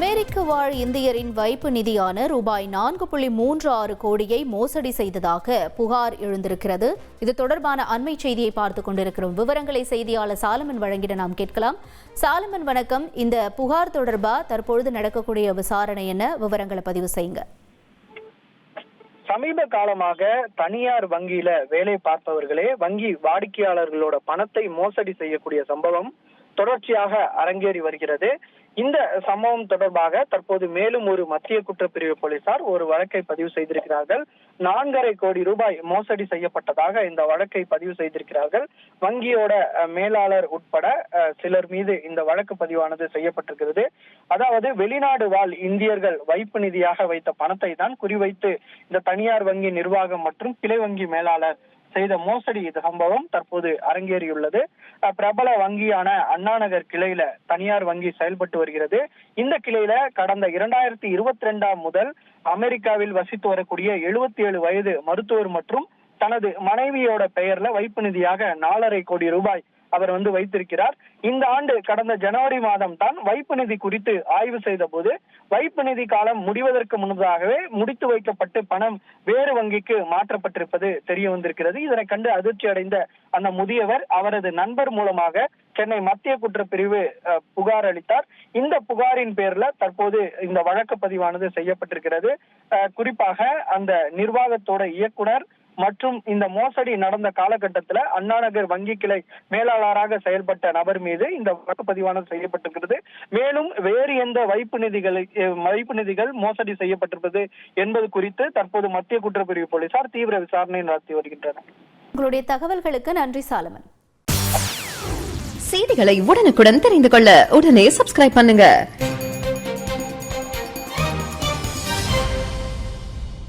அமெரிக்க வாழ் இந்தியரின் வைப்பு நிதியான ரூபாய் 4.36 கோடியை மோசடி செய்ததாக புகார் எழுந்திருக்கிறது. இது தொடர்பான அண்மை செய்தியை பார்த்துக் கொண்டிருக்கிறோம். விவரங்களை செய்தியாளர் சாலமன் வழங்கிட நாம் கேட்கலாம். சாலமன் வணக்கம். இந்த புகார் தொடர்பா தற்பொழுது நடக்கக்கூடிய விசாரணை என்ன? விவரங்களை பதிவு செய்யுங்க. சமீப காலமாக தனியார் வங்கியில வேலை பார்ப்பவர்களே வங்கி வாடிக்கையாளர்களோட பணத்தை மோசடி செய்யக்கூடிய சம்பவம் தொடர்ச்சியாக அரங்கேறி வருகிறது. இந்த சம்பவம் தொடர்பாக தற்போது மேலும் ஒரு மத்திய குற்றப்பிரிவு போலீசார் ஒரு வழக்கை பதிவு செய்திருக்கிறார்கள். 4.5 கோடி ரூபாய் மோசடி செய்யப்பட்டதாக இந்த வழக்கை பதிவு செய்திருக்கிறார்கள். வங்கியோட மேலாளர் உட்பட சிலர் மீது இந்த வழக்கு பதிவானது செய்யப்பட்டிருக்கிறது. அதாவது வெளிநாடு வாழ் இந்தியர்கள் வைப்பு நிதியாக வைத்த பணத்தை தான் குறிவைத்து இந்த தனியார் வங்கி நிர்வாகம் மற்றும் கிளை வங்கி மேலாளர் செய்த மோசடி சம்பவம் தற்போது அரங்கேறியுள்ளது. பிரபல வங்கியான அண்ணா நகர் கிளையில தனியார் வங்கி செயல்பட்டு வருகிறது. இந்த கிளையில கடந்த 2022 முதல் அமெரிக்காவில் வசித்து வரக்கூடிய 77 வயது மருத்துவர் மற்றும் தனது மனைவியோட பெயர்ல வைப்பு நிதியாக 4.5 கோடி ரூபாய் அவர் வைத்திருக்கிறார். இந்த ஆண்டு கடந்த ஜனவரி மாதம் தான் வைப்பு நிதி குறித்து ஆய்வு செய்த போது வைப்பு நிதி காலம் முடிவதற்கு முன்னதாகவே முடித்து வைக்கப்பட்டு பணம் வேறு வங்கிக்கு மாற்றப்பட்டிருப்பது தெரிய வந்திருக்கிறது. இதனை கண்டு அதிர்ச்சி அடைந்த அந்த முதியவர் அவரது நண்பர் மூலமாக சென்னை மத்திய குற்றப்பிரிவு புகார் அளித்தார். இந்த புகாரின் பேர்ல தற்போது இந்த வழக்கு பதிவானது செய்யப்பட்டிருக்கிறது. குறிப்பாக அந்த நிர்வாகத்தோட இயக்குனர் மற்றும் இந்த மோசடி நடந்த காலகட்டத்தில் அண்ணா நகர் வங்கி கிளை மேலாளராக செயல்பட்ட நபர் மீது இந்த வழக்கு பதிவானது செய்யப்பட்டிருக்கிறது. மேலும் வேறு எந்த வைப்பு நிதிகள் மோசடி செய்யப்பட்டிருப்பது என்பது குறித்து தற்போது மத்திய குற்றப்பிரிவு போலீசார் தீவிர விசாரணை நடத்தி வருகின்றனர். உங்களுடைய தகவல்களுக்கு நன்றி சாலமன். செய்திகளை உடனுக்குடன் தெரிந்து கொள்ள உடனே சப்ஸ்கிரைப் பண்ணுங்க.